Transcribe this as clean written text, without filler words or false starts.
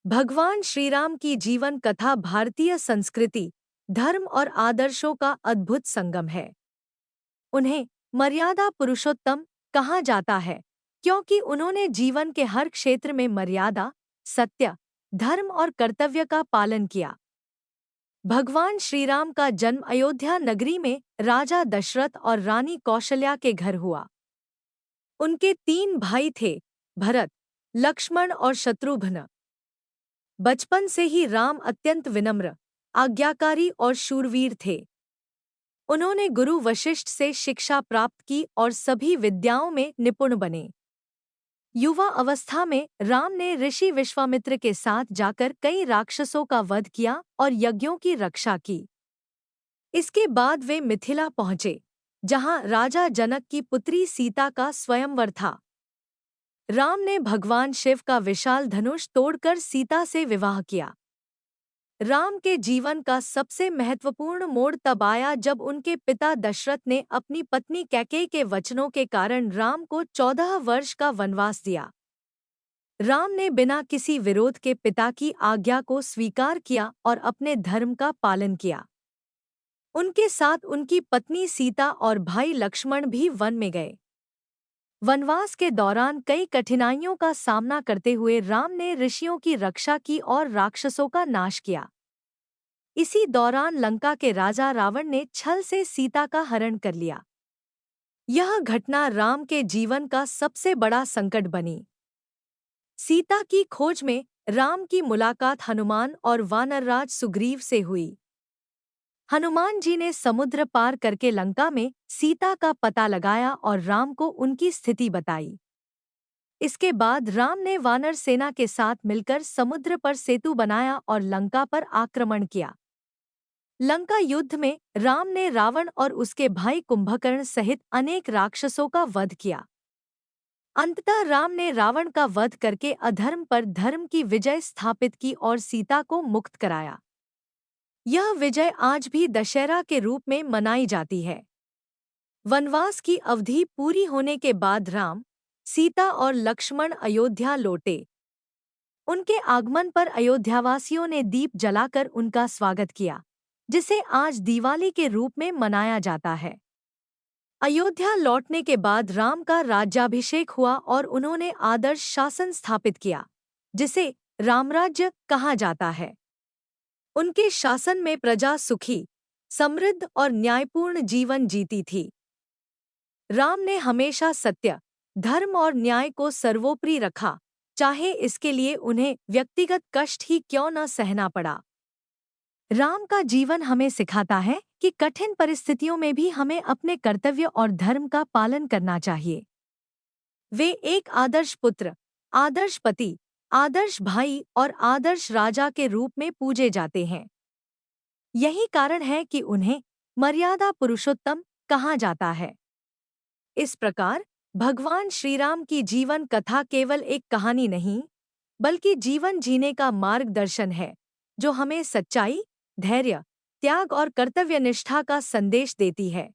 भगवान श्रीराम की जीवन कथा भारतीय संस्कृति, धर्म और आदर्शों का अद्भुत संगम है। उन्हें मर्यादा पुरुषोत्तम कहा जाता है क्योंकि उन्होंने जीवन के हर क्षेत्र में मर्यादा, सत्य, धर्म और कर्तव्य का पालन किया। भगवान श्रीराम का जन्म अयोध्या नगरी में राजा दशरथ और रानी कौशल्या के घर हुआ। उनके 3 भाई थे, भरत, लक्ष्मण और शत्रुघ्न। बचपन से ही राम अत्यंत विनम्र, आज्ञाकारी और शूरवीर थे। उन्होंने गुरु वशिष्ठ से शिक्षा प्राप्त की और सभी विद्याओं में निपुण बने। युवा अवस्था में राम ने ऋषि विश्वामित्र के साथ जाकर कई राक्षसों का वध किया और यज्ञों की रक्षा की। इसके बाद वे मिथिला पहुंचे, जहां राजा जनक की पुत्री सीता का स्वयंवर था। राम ने भगवान शिव का विशाल धनुष तोड़कर सीता से विवाह किया। राम के जीवन का सबसे महत्वपूर्ण मोड़ तब आया जब उनके पिता दशरथ ने अपनी पत्नी कैकेयी के वचनों के कारण राम को 14 वर्ष का वनवास दिया। राम ने बिना किसी विरोध के पिता की आज्ञा को स्वीकार किया और अपने धर्म का पालन किया। उनके साथ उनकी पत्नी सीता और भाई लक्ष्मण भी वन में गए। वनवास के दौरान कई कठिनाइयों का सामना करते हुए राम ने ऋषियों की रक्षा की और राक्षसों का नाश किया। इसी दौरान लंका के राजा रावण ने छल से सीता का हरण कर लिया। यह घटना राम के जीवन का सबसे बड़ा संकट बनी। सीता की खोज में राम की मुलाकात हनुमान और वानरराज सुग्रीव से हुई। हनुमान जी ने समुद्र पार करके लंका में सीता का पता लगाया और राम को उनकी स्थिति बताई। इसके बाद राम ने वानर सेना के साथ मिलकर समुद्र पर सेतु बनाया और लंका पर आक्रमण किया। लंका युद्ध में राम ने रावण और उसके भाई कुंभकर्ण सहित अनेक राक्षसों का वध किया। अंततः राम ने रावण का वध करके अधर्म पर धर्म की विजय स्थापित की और सीता को मुक्त कराया। यह विजय आज भी दशहरा के रूप में मनाई जाती है। वनवास की अवधि पूरी होने के बाद राम, सीता और लक्ष्मण अयोध्या लौटे। उनके आगमन पर अयोध्यावासियों ने दीप जलाकर उनका स्वागत किया, जिसे आज दिवाली के रूप में मनाया जाता है। अयोध्या लौटने के बाद राम का राज्याभिषेक हुआ और उन्होंने आदर्श शासन स्थापित किया, जिसे रामराज्य कहा जाता है। उनके शासन में प्रजा सुखी, समृद्ध और न्यायपूर्ण जीवन जीती थी। राम ने हमेशा सत्य, धर्म और न्याय को सर्वोपरि रखा, चाहे इसके लिए उन्हें व्यक्तिगत कष्ट ही क्यों न सहना पड़ा। राम का जीवन हमें सिखाता है कि कठिन परिस्थितियों में भी हमें अपने कर्तव्य और धर्म का पालन करना चाहिए। वे एक आदर्श पुत्र, आदर्श पति, आदर्श भाई और आदर्श राजा के रूप में पूजे जाते हैं। यही कारण है कि उन्हें मर्यादा पुरुषोत्तम कहा जाता है। इस प्रकार भगवान श्रीराम की जीवन कथा केवल एक कहानी नहीं, बल्कि जीवन जीने का मार्गदर्शन है, जो हमें सच्चाई, धैर्य, त्याग और कर्तव्यनिष्ठा का संदेश देती है।